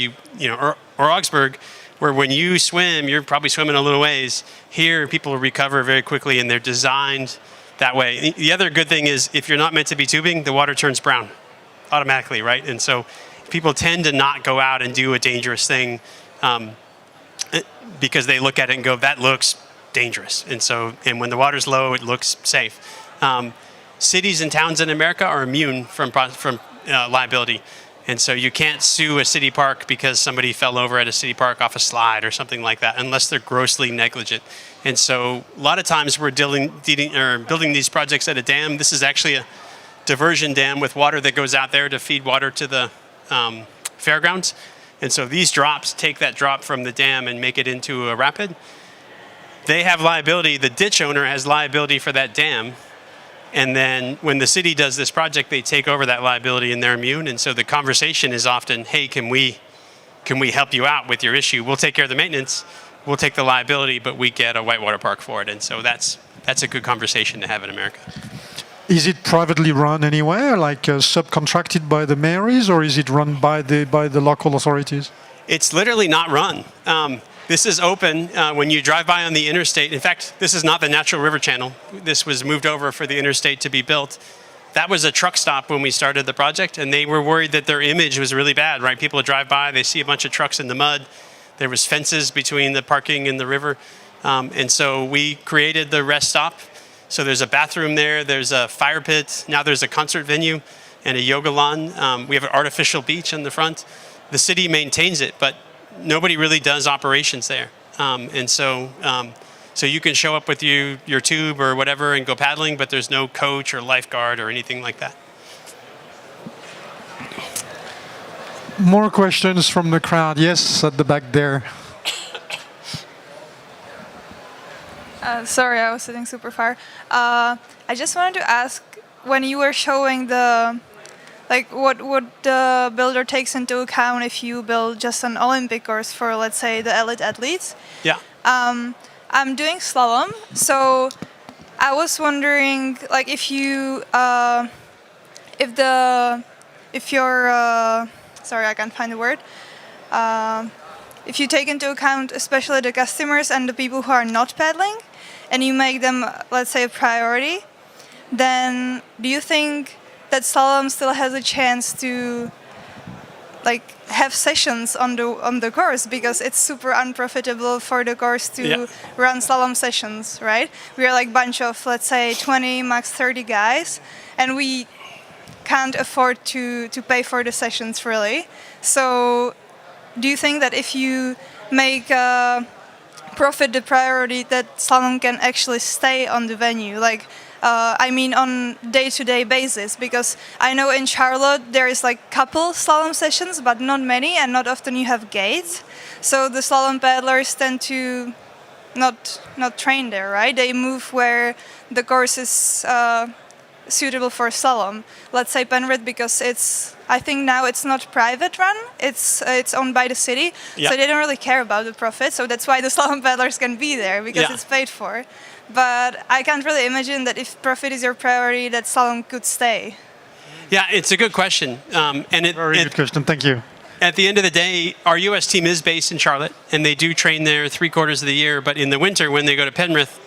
or Augsburg, where when you swim, you're probably swimming a little ways. Here, people recover very quickly, and they're designed that way. The other good thing is if you're not meant to be tubing, the water turns brown automatically, right? And so people tend to not go out and do a dangerous thing because they look at it and go, that looks dangerous. And when the water's low, it looks safe. Cities and towns in America are immune from liability. And so you can't sue a city park because somebody fell over at a city park off a slide or something like that, unless they're grossly negligent. And so a lot of times we're building these projects at a dam. This is actually a diversion dam with water that goes out there to feed water to the fairgrounds. And so these drops take that drop from the dam and make it into a rapid. They have liability. The ditch owner has liability for that dam. And then when the city does this project, they take over that liability and they're immune. And so the conversation is often, hey, can we help you out with your issue? We'll take care of the maintenance, we'll take the liability, but we get a whitewater park for it. And so that's a good conversation to have in America. Is it privately run anywhere, like subcontracted by the mayories, or is it run by the local authorities? It's literally not run. This is open when you drive by on the interstate. In fact, this is not the natural river channel. This was moved over for the interstate to be built. That was a truck stop when we started the project, and they were worried that their image was really bad, right? People would drive by, they see a bunch of trucks in the mud. There was fences between the parking and the river. And so we created the rest stop. So there's a bathroom there, there's a fire pit, now there's a concert venue and a yoga lawn. We have an artificial beach in the front. The city maintains it, but nobody really does operations there. So you can show up with your tube or whatever and go paddling, but there's no coach or lifeguard or anything like that. More questions from the crowd. Yes, at the back there. Sorry, I was sitting super far. I just wanted to ask, when you were showing what the builder takes into account if you build just an Olympic course for, let's say, the elite athletes. Yeah. I'm doing slalom, so I was wondering, like, if sorry, I can't find the word. If you take into account especially the customers and the people who are not paddling, and you make them, let's say, a priority, then do you think that slalom still has a chance to have sessions on the course, because it's super unprofitable for the course to run slalom sessions, right? We are like a bunch of, let's say, 20, max 30 guys, and we can't afford to pay for the sessions really. So do you think that if you make profit the priority, that slalom can actually stay on the venue? On day-to-day basis, because I know in Charlotte there is couple slalom sessions, but not many, and not often you have gates. So the slalom paddlers tend to not train there, right? They move where the course is suitable for slalom. Let's say Penrith, because I think now it's not private run, it's owned by the city, Yeah. so they don't really care about the profit, so that's why the slalom paddlers can be there, because Yeah. it's paid for. But I can't really imagine that if profit is your priority, that slalom could stay. Yeah, it's a good question. Very good question. Thank you. At the end of the day, our U.S. team is based in Charlotte, and they do train there 3/4 of the year. But in the winter, when they go to Penrith,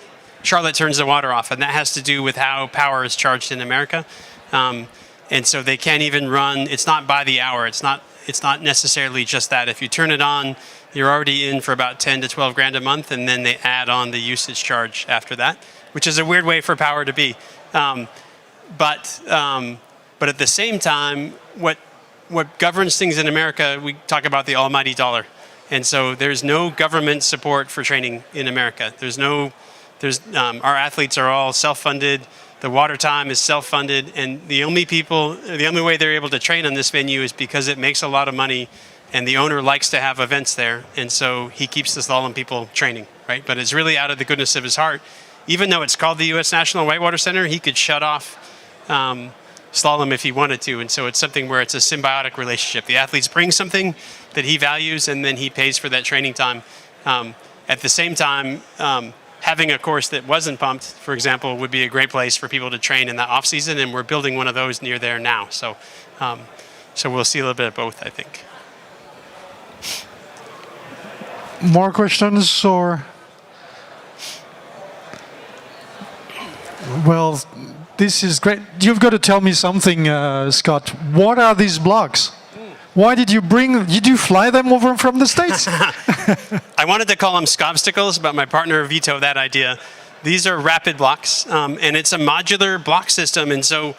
Charlotte turns the water off, and that has to do with how power is charged in America. And so they can't even run. It's not by the hour. It's not necessarily just that. If you turn it on, you're already in for about 10 to 12 grand a month, and then they add on the usage charge after that, which is a weird way for power to be. But at the same time, what governs things in America, we talk about the almighty dollar. And so there's no government support for training in America. Our athletes are all self-funded. The water time is self-funded. And the only way they're able to train on this venue is because it makes a lot of money, and the owner likes to have events there. And so he keeps the slalom people training, right? But it's really out of the goodness of his heart. Even though it's called the U.S. National Whitewater Center, he could shut off slalom if he wanted to, and so it's something where it's a symbiotic relationship. The athletes bring something that he values, and then he pays for that training time. At the same time, having a course that wasn't pumped, for example, would be a great place for people to train in that off season, and we're building one of those near there now. So we'll see a little bit of both, I think. More questions or? Well, this is great. You've got to tell me something, Scott. What are these blocks? Why did you fly them over from the States? I wanted to call them Scobsticles, but my partner vetoed that idea. These are rapid blocks, and it's a modular block system. And so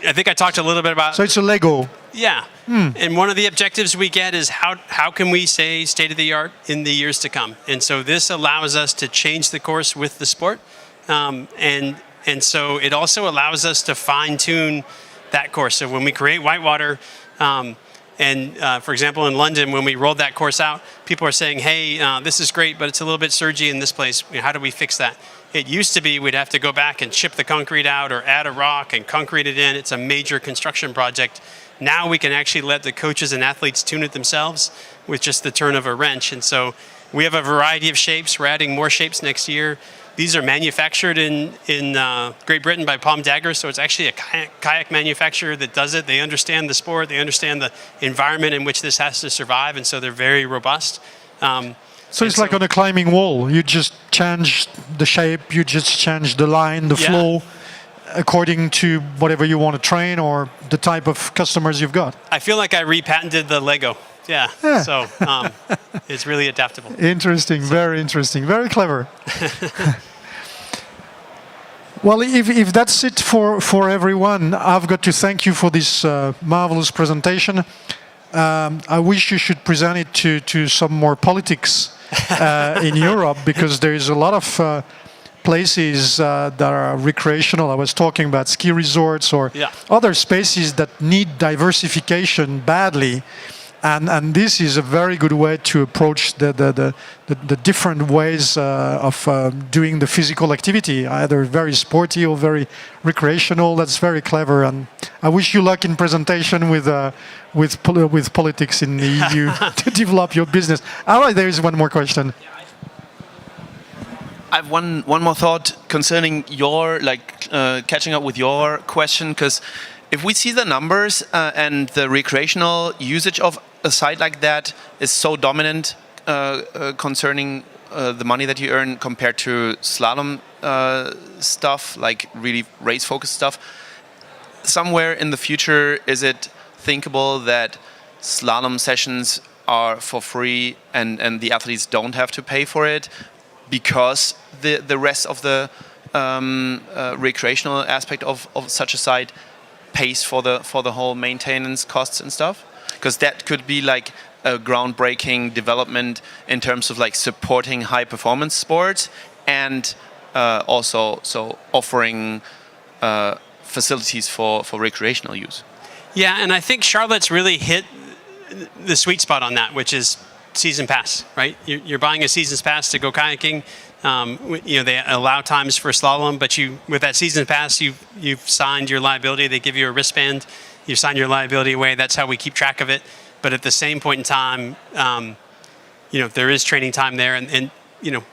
I think I talked a little bit about... So it's a Lego. Yeah. And one of the objectives we get is how can we say state-of-the-art in the years to come? And so this allows us to change the course with the sport. And so it also allows us to fine-tune that course. So when we create Whitewater, for example, in London, when we rolled that course out, people are saying, hey, this is great, but it's a little bit surgy in this place. How do we fix that? It used to be we'd have to go back and chip the concrete out or add a rock and concrete it in. It's a major construction project. Now we can actually let the coaches and athletes tune it themselves with just the turn of a wrench. And so we have a variety of shapes. We're adding more shapes next year. These are manufactured in Great Britain by Palm Dagger, so it's actually a kayak manufacturer that does it. They understand the sport, they understand the environment in which this has to survive, and so they're very robust. So it's like on a climbing wall. You just change the shape, you just change the line, the flow, according to whatever you want to train or the type of customers you've got. I feel like I repatented the Lego. Yeah. So it's really adaptable. Interesting, very interesting, very clever. Well, if that's it for everyone, I've got to thank you for this marvelous presentation. I wish you should present it to some more politics in Europe, because there is a lot of places that are recreational. I was talking about ski resorts or other spaces that need diversification badly. And this is a very good way to approach the different ways of doing the physical activity, either very sporty or very recreational. That's very clever, and I wish you luck in presentation with politics in the EU to develop your business. All right, there is one more question. I have one more thought concerning your catching up with your question, because if we see the numbers and the recreational usage of a site like that is so dominant concerning the money that you earn compared to slalom stuff, like really race-focused stuff, somewhere in the future, is it thinkable that slalom sessions are for free and the athletes don't have to pay for it, because the rest of the recreational aspect of such a site pays for the whole maintenance costs and stuff? Because that could be like a groundbreaking development in terms of like supporting high performance sports and also offering facilities for recreational use. Yeah, and I think Charlotte's really hit the sweet spot on that, which is season pass, right? You're buying a season's pass to go kayaking. They allow times for slalom, but with that season pass, you've signed your liability. They give you a wristband. You sign your liability away. That's how we keep track of it. But at the same point in time, there is training time there, and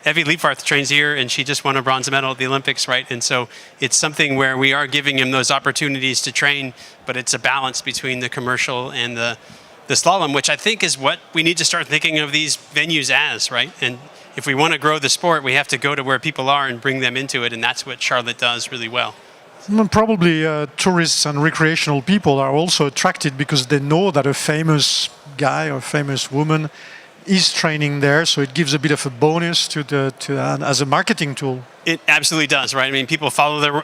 Evie Liefvarth trains here, and she just won a bronze medal at the Olympics, right? And so it's something where we are giving him those opportunities to train, but it's a balance between the commercial and the slalom, which I think is what we need to start thinking of these venues as, right? And if we want to grow the sport, we have to go to where people are and bring them into it, and that's what Charlotte does really well. Probably tourists and recreational people are also attracted because they know that a famous guy or famous woman is training there, so it gives a bit of a bonus as a marketing tool. It absolutely does, right? I mean, people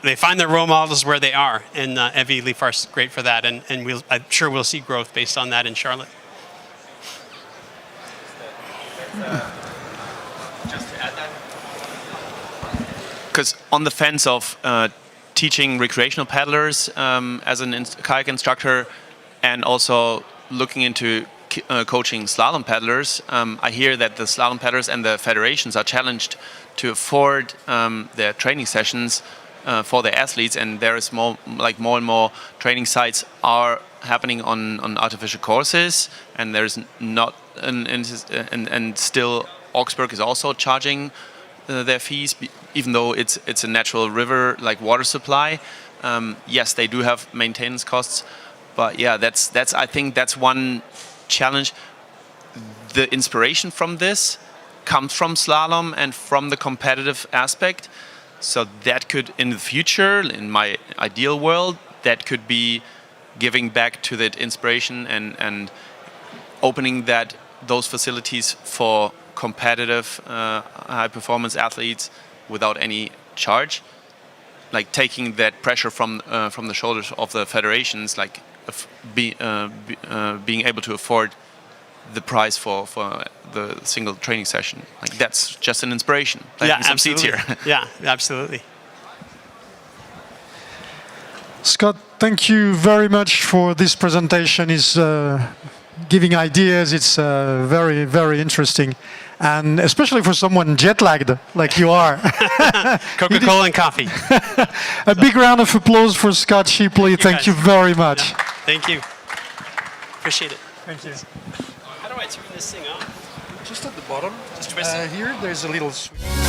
they find their role models where they are, and Evie Liefvarth's great for that, and I'm sure we'll see growth based on that in Charlotte. Just to add that, because on the fence of teaching recreational paddlers as a kayak instructor, and also looking into coaching slalom paddlers, I hear that the slalom paddlers and the federations are challenged to afford their training sessions for their athletes, and there is more and more training sites are happening on artificial courses, and there's not and still Augsburg is also charging their fees, even though it's a natural river like water supply. Yes, they do have maintenance costs, but yeah, I think that's one challenge. The inspiration from this comes from slalom and from the competitive aspect. So that could, in the future, in my ideal world, that could be giving back to that inspiration and opening those facilities for competitive high performance athletes without any charge, like taking that pressure from the shoulders of the federations, like being able to afford the price for the single training session. Like, that's just an inspiration. Yeah, some seats absolutely. here. Yeah, absolutely. Scott, thank you very much for this presentation. It's giving ideas. It's very, very interesting. And especially for someone jet-lagged like you are. Coca-Cola and coffee. A big round of applause for Scott Shipley. Thank you very much. Yeah. Thank you. Appreciate it. Thank you. How do I turn this thing off? Just at the bottom. Just twist it. Here, there's a little switch.